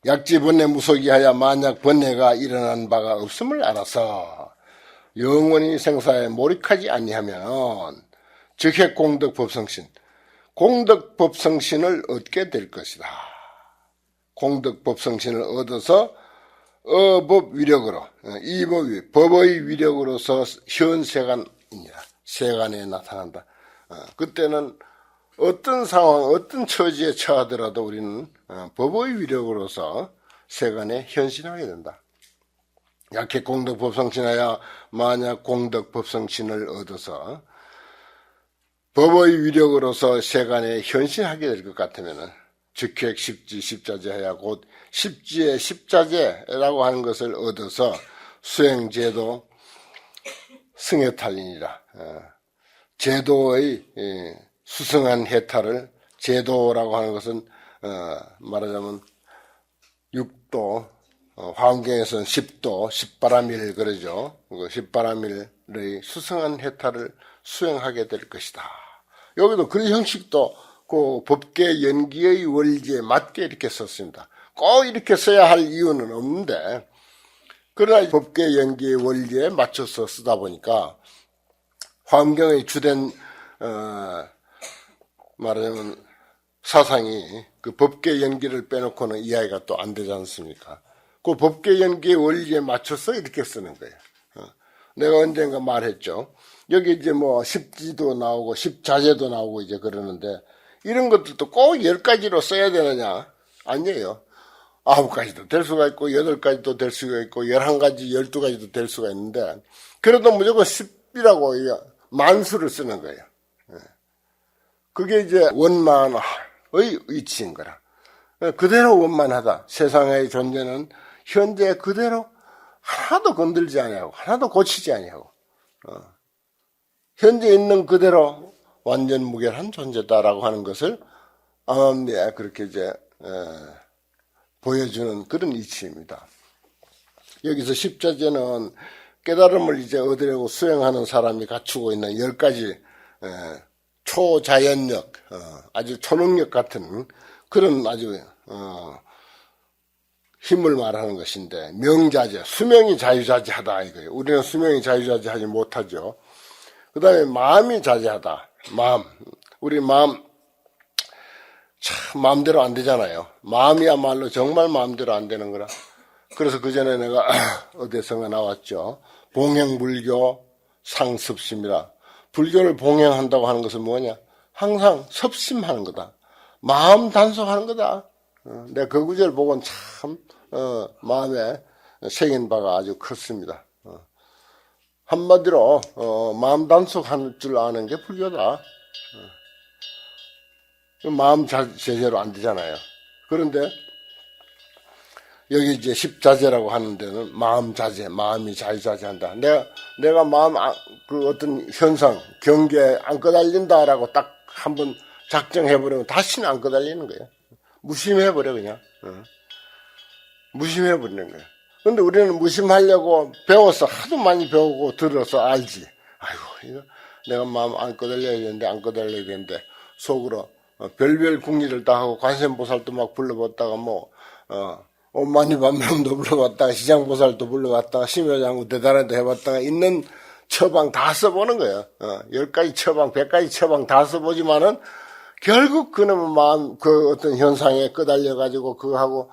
약지 번뇌 무속이하여 만약 번뇌가 일어난 바가 없음을 알아서 영원히 생사에 몰입하지 아니하면 즉해 공덕 법성신, 공덕 법성신을 얻게 될 것이다. 공덕 법성신을 얻어서 어법 위력으로, 이 법이 법의 위력으로서 현세간이니라. 세간에 나타난다. 그때는 어떤 상황, 어떤 처지에 처하더라도 우리는 법의 위력으로서 세간에 현신하게 된다. 약해 공덕 법성신하여 만약 공덕 법성신을 얻어서 법의 위력으로서 세간에 현신하게 될 것 같으면은 즉획 십지 십자제하여 곧 십지의 십자제라고 하는 것을 얻어서 수행제도 승해탈이니라. 제도의 수승한 해탈을, 제도라고 하는 것은 말하자면 육도, 화엄경에서는 십도, 십바라밀 그러죠. 그 십바라밀의 수승한 해탈을 수행하게 될 것이다. 여기도 그 형식도 그 법계 연기의 원리에 맞게 이렇게 썼습니다. 꼭 이렇게 써야 할 이유는 없는데, 그러나 법계 연기의 원리에 맞춰서 쓰다 보니까 화엄경의 주된 말하자면 사상이 그 법계 연기를 빼놓고는 이해가 또 안 되지 않습니까? 그 법계 연기의 원리에 맞춰서 이렇게 쓰는 거예요. 내가 언젠가 말했죠. 여기 이제 뭐 십지도 나오고 십자제도 나오고 이제 그러는데 이런 것들도 꼭 10가지로 써야 되느냐? 아니에요. 9가지도 될 수가 있고 8가지도 될 수가 있고 11가지, 12가지도 될 수가 있는데 그래도 무조건 10이라고 만수를 쓰는 거예요. 그게 이제 원만의 이치인 거라. 그대로 원만하다. 세상의 존재는 현재 그대로 하나도 건들지 아니하고 하나도 고치지 아니하고 현재 있는 그대로 완전 무결한 존재다라고 하는 것을 암암리에 그렇게 이제 보여주는 그런 이치입니다. 여기서 십자제는 깨달음을 이제 얻으려고 수행하는 사람이 갖추고 있는 10가지 초자연력, 아주 초능력 같은 그런 아주 힘을 말하는 것인데, 명자제, 수명이 자유자재하다 이거예요. 우리는 수명이 자유자재하지 못하죠. 그 다음에 마음이 자제하다. 마음, 우리 마음 참 마음대로 안 되잖아요. 마음이야말로 정말 마음대로 안 되는 거라. 그래서 그 전에 내가 어디선가 나왔죠. 봉행불교 상습심이라. 불교를 봉행한다고 하는 것은 뭐냐? 항상 섭심하는 거다. 마음 단속하는 거다. 내가 그 구절 보고는 참 마음에 새긴 바가 아주 컸습니다. 한마디로 마음 단속할 줄 아는 게 불교다. 마음 제재로 안 되잖아요. 그런데 여기 이제 십자제라고 하는 데는 마음 자제, 마음이 자유자재한다. 내가 마음 그 어떤 현상, 경계에 안 끄달린다라고 딱 한번 작정해버리면 다시는 안 끄달리는 거예요. 무심해버려 그냥. 무심해버리는 거예요. 근데 우리는 무심하려고 배워서 하도 많이 배우고 들어서 알지. 아이고 이거 내가 마음 안 끄달려야 되는데 안 끄달려야 되는데 속으로 별별 궁리를 다 하고 관세음보살도 막 불러봤다가 뭐 엄마니반명도 불러봤다가 시장보살도 불러봤다가 심효장구 대단한도 해봤다가 있는 처방 다 써보는 거예요. 10가지 처방, 100가지 처방 다 써보지만은 결국 그놈의 마음 그 어떤 현상에 끄달려가지고 그거하고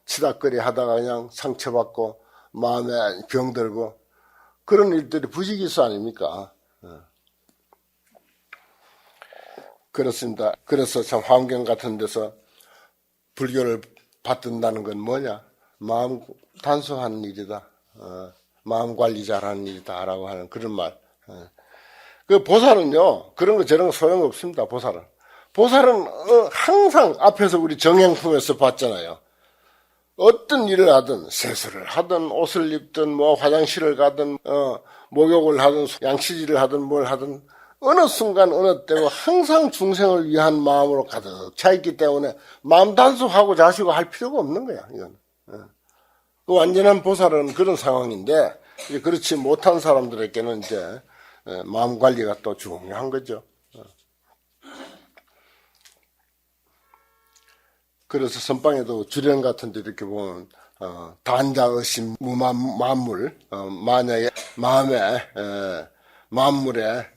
치닥거리 하다가 그냥 상처받고 마음에 병들고 그런 일들이 부지기수 아닙니까? 그렇습니다. 그래서 참 환경 같은 데서 불교를 받든다는 건 뭐냐? 마음 단속하는 일이다. 마음 관리 잘하는 일이다. 라고 하는 그런 말. 그 보살은요, 그런 거 저런 거 소용없습니다. 보살은 항상 앞에서 우리 정행품에서 봤잖아요. 어떤 일을 하든, 세수를 하든, 옷을 입든, 뭐 화장실을 가든, 목욕을 하든, 양치질을 하든, 뭘 하든, 어느 순간, 어느 때고 항상 중생을 위한 마음으로 가득 차 있기 때문에 마음 단속하고 자시고 할 필요가 없는 거야, 이건. 그 완전한 보살은 그런 상황인데, 그렇지 못한 사람들에게는 이제, 마음 관리가 또 중요한 거죠. 그래서 선방에도 주련 같은 데 이렇게 보면 단자의심 무만물, 만약에 만물에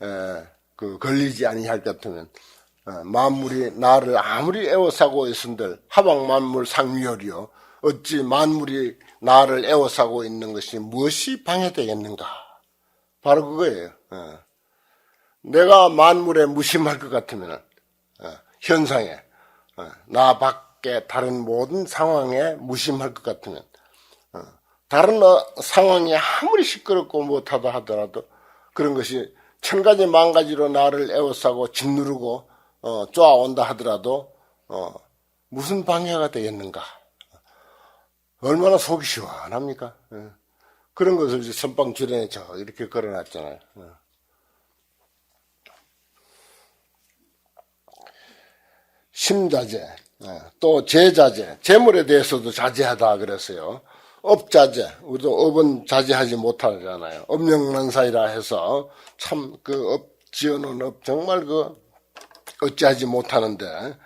그 걸리지 아니할 것 같으면 만물이 나를 아무리 애워싸고 있은들 하방 만물 상위열이요 어찌 만물이 나를 애워싸고 있는 것이 무엇이 방해되겠는가? 바로 그거예요. 내가 만물에 무심할 것 같으면 현상에 나 밖에 다른 모든 상황에 무심할 것 같으면 다른 상황이 아무리 시끄럽고 못하다 하더라도 그런 것이 천가지 만가지로 나를 애워싸고 짓누르고 쪼아온다 하더라도 무슨 방해가 되겠는가? 얼마나 속이 시원합니까? 그런 것을 이제 선방 주변에 이렇게 걸어놨잖아요. 심자제, 또 재자제, 재물에 대해서도 자제하다 그랬어요. 업자제, 우리도 업은 자제하지 못하잖아요. 업령난사이라 해서 참 그 업 지어놓은 업 정말 그 어찌하지 못하는데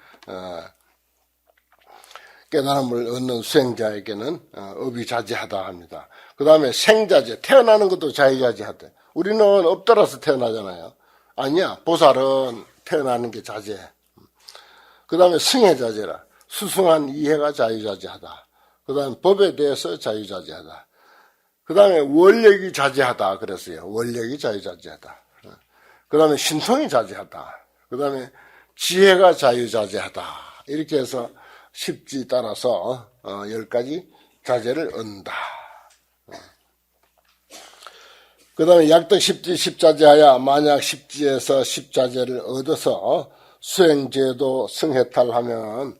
깨달음을 얻는 수행자에게는 업이 자제하다 합니다. 그 다음에 생자제, 태어나는 것도 자유자제하대. 우리는 업 따라서 태어나잖아요. 아니야, 보살은 태어나는 게 자제해. 그 다음에 승해자제라. 수승한 이해가 자유자제하다. 그 다음에 법에 대해서 자유자제하다. 그 다음에 원력이 자제하다 그랬어요. 원력이 자유자제하다. 그 다음에 신통이 자제하다. 그 다음에 지혜가 자유자제하다. 이렇게 해서 십지 따라서 10가지 자제를 얻는다. 그 다음에 약득 십지 십자제하여 만약 십지에서 십자제를 얻어서 수행제도 승해탈하면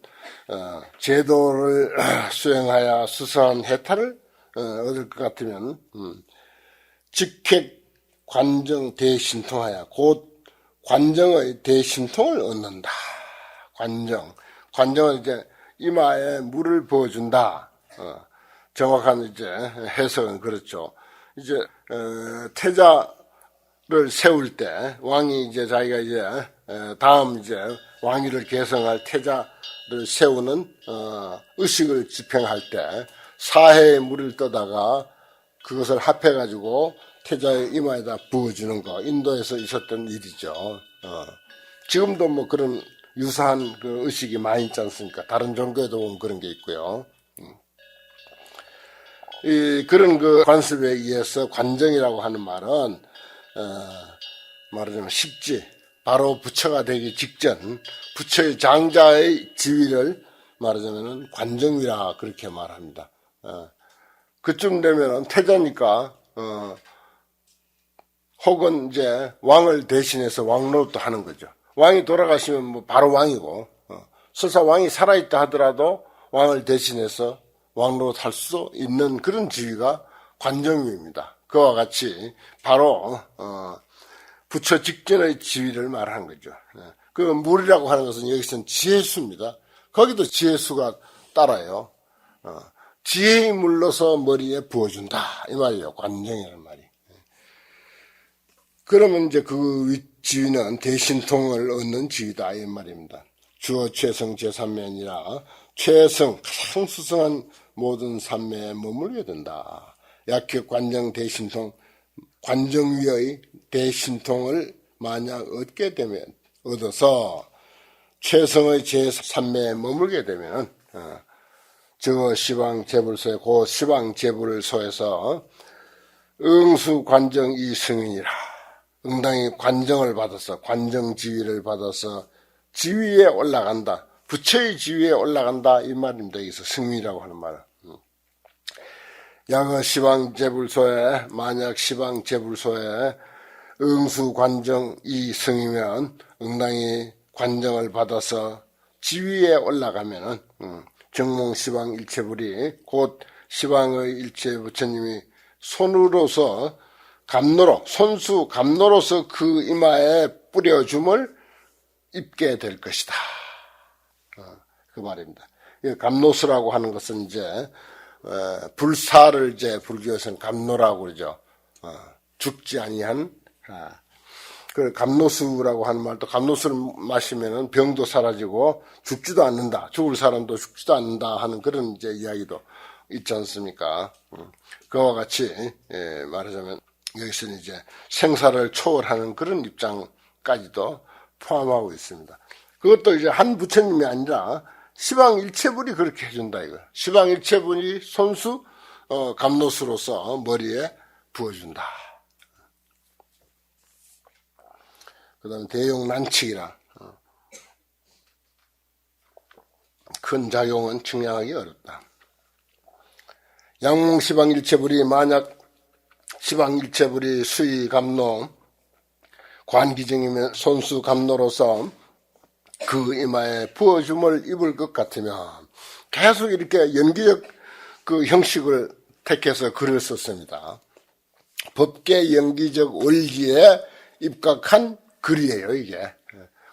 제도를 수행하여 수서한 해탈을 얻을 것 같으면 직획 관정 대신통하여 곧 관정의 대신통을 얻는다. 관정은 이제 이마에 물을 부어준다. 정확한 이제 해석은 그렇죠. 이제 태자를 세울 때 왕이 이제 자기가 이제 다음 이제 왕위를 계승할 태자를 세우는 의식을 집행할 때 사해의 물을 떠다가 그것을 합해가지고 태자의 이마에다 부어주는 거 인도에서 있었던 일이죠. 지금도 뭐 그런 유사한 그 의식이 많이 있지 않습니까? 다른 종교에도 보면 그런 게 있고요. 그런 그 관습에 의해서 관정이라고 하는 말은 말하자면 십지 바로 부처가 되기 직전 부처의 장자의 지위를 말하자면은 관정이라 그렇게 말합니다. 그쯤 되면은 태자니까 혹은 이제 왕을 대신해서 왕노릇도 하는 거죠. 왕이 돌아가시면 뭐 바로 왕이고 설사 왕이 살아있다 하더라도 왕을 대신해서 왕노릇 할 수 있는 그런 지위가 관정위입니다. 그와 같이 바로 부처 직전의 지위를 말하는 거죠. 그 물이라고 하는 것은 여기서는 지혜수입니다. 거기도 지혜수가 따라요. 지혜의 물로서 머리에 부어준다 이 말이에요. 관정이라는 말이. 그러면 이제 그 지위는 대신통을 얻는 지위다 이 말입니다. 주어 최성 제3면이라 최성 가장 수성한 모든 삼매에 머물게 된다. 약격 관정 대신통 관정위의 대신통을 만약 얻게 되면 얻어서 최성의 제3매에 머물게 되면 저 시방 재불소에 고 시방 재불소에서 응수 관정 이 승인이라 응당히 관정을 받아서 관정 지위를 받아서 지위에 올라간다. 부처의 지위에 올라간다 이 말입니다. 여기서 승인이라고 하는 말은. 양어 시방 재불소에 만약 시방 재불소에 응수 관정 이 승이면 응당히 관정을 받아서 지위에 올라가면은 정몽 시방 일체불이 곧 시방의 일체 부처님이 손으로서 감로로 손수 감로로서 그 이마에 뿌려줌을 입게 될 것이다. 그 말입니다. 감로수라고 하는 것은 이제 불사를 이제 불교에서는 감로라고 그러죠. 죽지 아니한. 그 감노수라고 하는 말도 감노수를 마시면은 병도 사라지고 죽지도 않는다. 죽을 사람도 죽지도 않는다 하는 그런 이제 이야기도 있지 않습니까? 그와 같이 말하자면 여기서는 이제 생사를 초월하는 그런 입장까지도 포함하고 있습니다. 그것도 이제 한 부처님이 아니라 시방일체불이 그렇게 해준다 이거. 시방일체불이 손수 감노수로서 머리에 부어준다. 그 다음에 대용난칙이라 큰 작용은 측량하기 어렵다. 양몽시방일체불이 만약 시방일체불이 수의감노 관기증이면 손수감노로서 그 이마에 부어줌을 입을 것 같으면 계속 이렇게 연기적 그 형식을 택해서 글을 썼습니다. 법계 연기적 원리에 입각한 글이에요, 이게.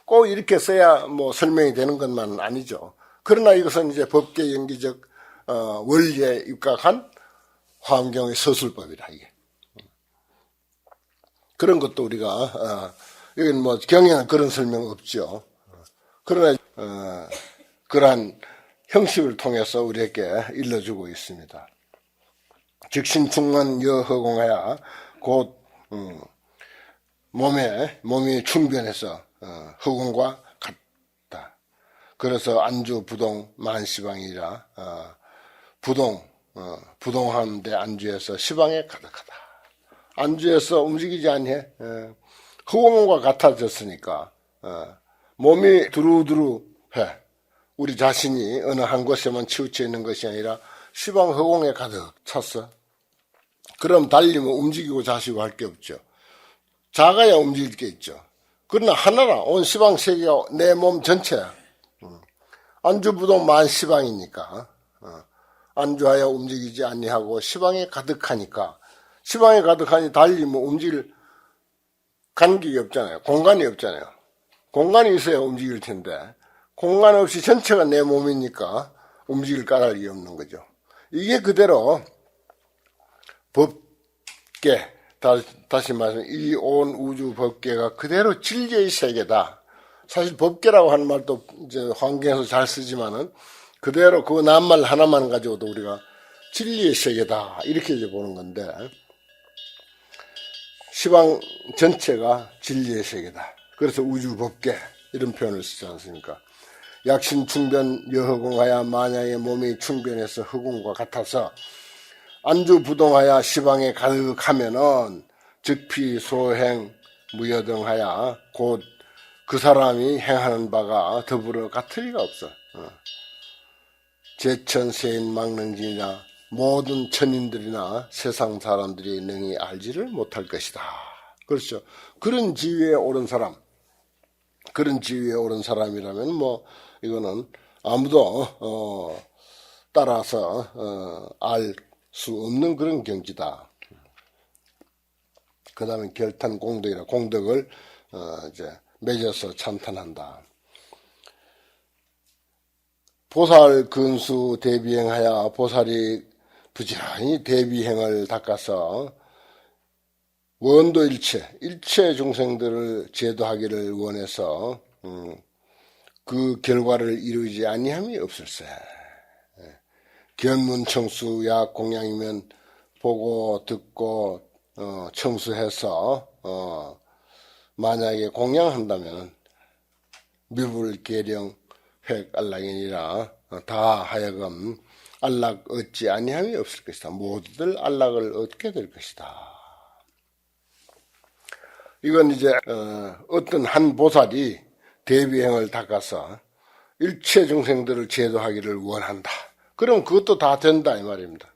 꼭 이렇게 써야 뭐 설명이 되는 것만은 아니죠. 그러나 이것은 이제 법계 연기적 원리에 입각한 화엄경의 서술법이라, 이게. 그런 것도 우리가, 여기는 뭐 경에는 그런 설명 없죠. 그러나, 그러한 형식을 통해서 우리에게 일러주고 있습니다. 즉신충만 여허공하야 곧, 몸이 충변해서 허공과 같다. 그래서 안주 부동 만시방이라 부동하는데 안주에서 시방에 가득하다. 안주에서 움직이지 않게 허공과 같아졌으니까 몸이 두루두루해. 우리 자신이 어느 한 곳에만 치우쳐 있는 것이 아니라 시방 허공에 가득 찼어. 그럼 달리면 움직이고 자시고 할 게 없죠. 작아야 움직일 게 있죠. 그러나 하나라 온 시방 세계가 내 몸 전체야. 안주부동 만시방이니까 안주하여 움직이지 아니하고 시방에 가득하니까 시방에 가득하니 달리면 움직일 간격이 없잖아요. 공간이 없잖아요. 공간이 있어야 움직일 텐데 공간 없이 전체가 내 몸이니까 움직일 까닭이 없는 거죠. 이게 그대로 법계 다시 말해서 이 온 우주 법계가 그대로 진리의 세계다. 사실 법계라고 하는 말도 이제 환경에서 잘 쓰지만은 그대로 그 낱말 하나만 가지고도 우리가 진리의 세계다 이렇게 이제 보는 건데 시방 전체가 진리의 세계다. 그래서 우주 법계 이런 표현을 쓰지 않습니까? 약신 충변 여허공하야 만약에 몸이 충변해서 허공과 같아서 안주 부동하야 시방에 가득하면은 즉피 소행 무여등하야 곧 그 사람이 행하는 바가 더불어 같을 리가 없어. 제천세인 망능지나 모든 천인들이나 세상 사람들이 능히 알지를 못할 것이다. 그렇죠. 그런 지위에 오른 사람이라면 뭐 이거는 아무도 따라서 알 수 없는 그런 경지다. 그 다음에 결탄 공덕이라 공덕을 이제 맺어서 참탄한다. 보살 근수 대비행하여 보살이 부지런히 대비행을 닦아서 원도 일체 중생들을 제도하기를 원해서 그 결과를 이루지 아니함이 없을세. 견문청수 약 공양이면 보고 듣고 청수해서 만약에 공양한다면 미불계령 획안락이니라 다 하여금 안락 얻지 아니함이 없을 것이다. 모두들 안락을 얻게 될 것이다. 이건 이제 어떤 한 보살이 대비행을 닦아서 일체 중생들을 제도하기를 원한다. 그럼 그것도 다 된다 이 말입니다.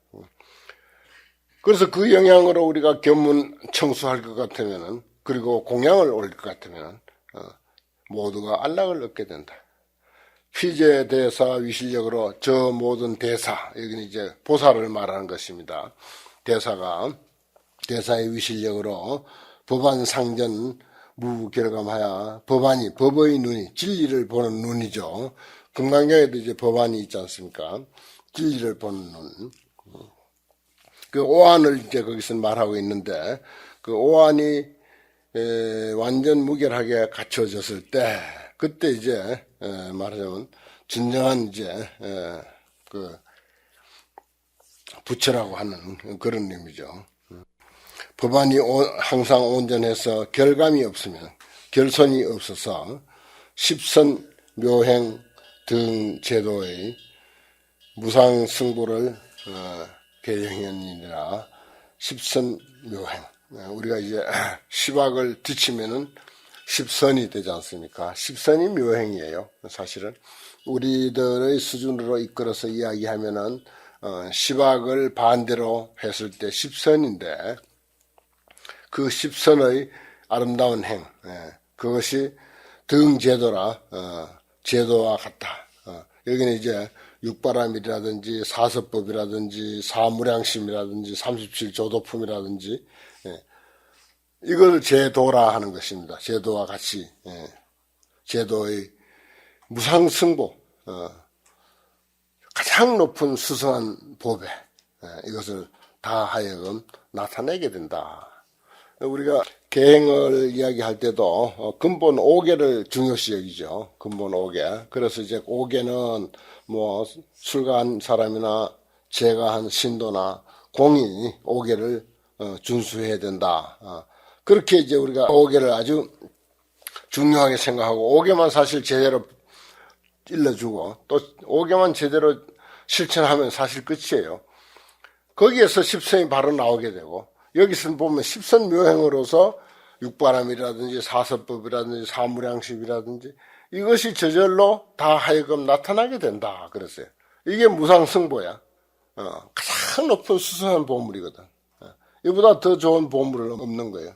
그래서 그 영향으로 우리가 견문 청수할 것 같으면은 그리고 공양을 올릴 것 같으면 모두가 안락을 얻게 된다. 피제 대사 위실력으로 저 모든 대사 여기는 이제 보살을 말하는 것입니다. 대사의 위실력으로 법안 상전 무결감하여 법의 눈이 진리를 보는 눈이죠. 금강경에도 이제 법안이 있지 않습니까? 진리를 보는 눈. 그 오안을 이제 거기서 말하고 있는데 그 오안이 완전 무결하게 갖춰졌을 때, 그때 이제 말하자면 진정한 이제 그 부처라고 하는 그런 의미죠. 법안이 항상 온전해서 결감이 없으면, 결손이 없어서 십선 묘행 등 제도의 무상승부를 개영현이라 십선 묘행, 우리가 이제 십악을 뒤치면은 십선이 되지 않습니까? 십선이 묘행이에요. 사실은 우리들의 수준으로 이끌어서 이야기하면은 십악을 반대로 했을 때 십선인데, 그 십선의 아름다운 행, 그것이 등제도라 제도와 같다. 여기는 이제 육바람이라든지 사서법이라든지 사무량심이라든지 37조도품이라든지 이걸 제도라 하는 것입니다. 제도와 같이 제도의 무상승보, 가장 높은 수성한 법에 이것을 다 하여금 나타내게 된다. 우리가 계행을 이야기할 때도 근본 5개를 중요시 여기죠. 근본 5개. 그래서 이제 5개는 뭐 술가한 사람이나 제가한 신도나 공이 5개를 준수해야 된다. 그렇게 이제 우리가 5개를 아주 중요하게 생각하고 5개만 사실 제대로 일러주고 또 5개만 제대로 실천하면 사실 끝이에요. 거기에서 십선이 바로 나오게 되고, 여기서 보면 십선 묘행으로서 육바람이라든지 사서법이라든지 사무량심이라든지 이것이 저절로 다 하여금 나타나게 된다 그랬어요. 이게 무상승보야. 가장 높은 수상한 보물이거든. 이보다 더 좋은 보물은 없는 거예요.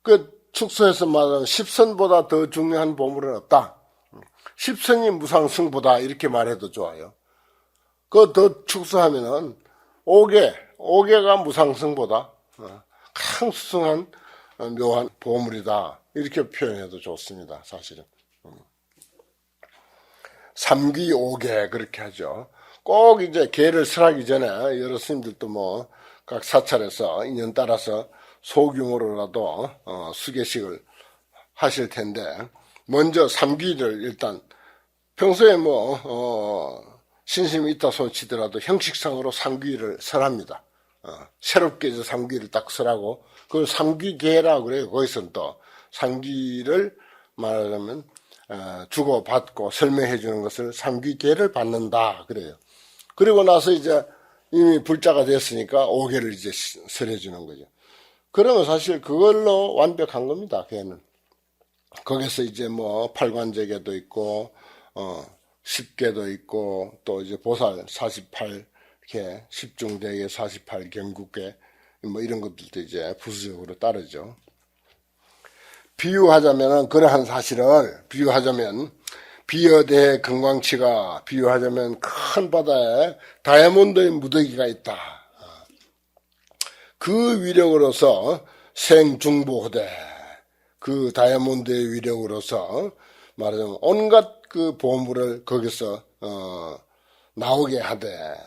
그 축소해서 말하면 십선보다 더 중요한 보물은 없다. 십선이 무상승보다 이렇게 말해도 좋아요. 그 더 축소하면은 5개가 무상승보다 가장 수승한 묘한 보물이다. 이렇게 표현해도 좋습니다. 사실은. 삼귀 5개 그렇게 하죠. 꼭 이제 개를 설하기 전에 여러 스님들도 뭐 각 사찰에서 인연 따라서 소규모로라도 수계식을 하실 텐데, 먼저 삼귀를 일단 평소에 신심이 있다 손치더라도 형식상으로 삼귀를 설합니다. 새롭게 이제 삼귀를 딱 설하고, 그걸 삼귀계라고 그래요. 거기서는 또 삼귀를 말하자면 주고받고 설명해 주는 것을 삼귀계를 받는다 그래요. 그리고 나서 이제 이미 불자가 됐으니까 5개를 이제 설해 주는 거죠. 그러면 사실 그걸로 완벽한 겁니다. 걔는. 거기서 이제 뭐 팔관제계도 있고 10개도 있고 또 이제 보살 48개, 십중대계 48경국계 뭐 이런 것들도 이제 부수적으로 따르죠. 비유하자면은 그러한 사실을 비유하자면 비여대의 금광치가 비유하자면 큰 바다에 다이아몬드의 무더기가 있다. 그 위력으로서 생중보호대, 그 다이아몬드의 위력으로서 말하자면 온갖 그 보물을 거기서 나오게 하되,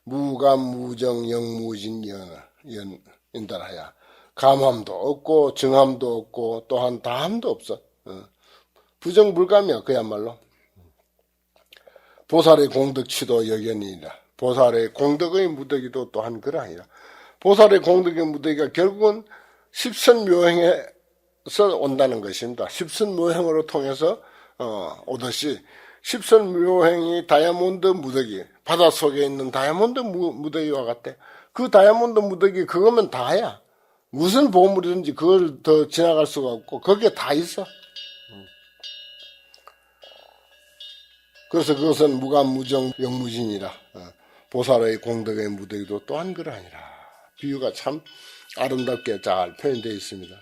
무감 무정 영무진 연달하야 감함도 없고 정함도 없고 또한 다함도 없어. 부정불감이야 그야말로. 보살의 공덕치도 여견이니라. 보살의 공덕의 무더기도 또한 그러하니라. 보살의 공덕의 무더기가 결국은 십선묘행에서 온다는 것입니다. 십선묘행으로 통해서 오듯이 십선묘행이 다이아몬드 무더기, 바닷속에 있는 다이아몬드 무더기와 같대. 그 다이아몬드 무더기 그거면 다야. 무슨 보물이든지 그걸 더 지나갈 수가 없고 거기에 다 있어. 그래서 그것은 무감무정 영무진이라. 보살의 공덕의 무더기도 또한 그러하니라. 비유가 참 아름답게 잘 표현되어 있습니다.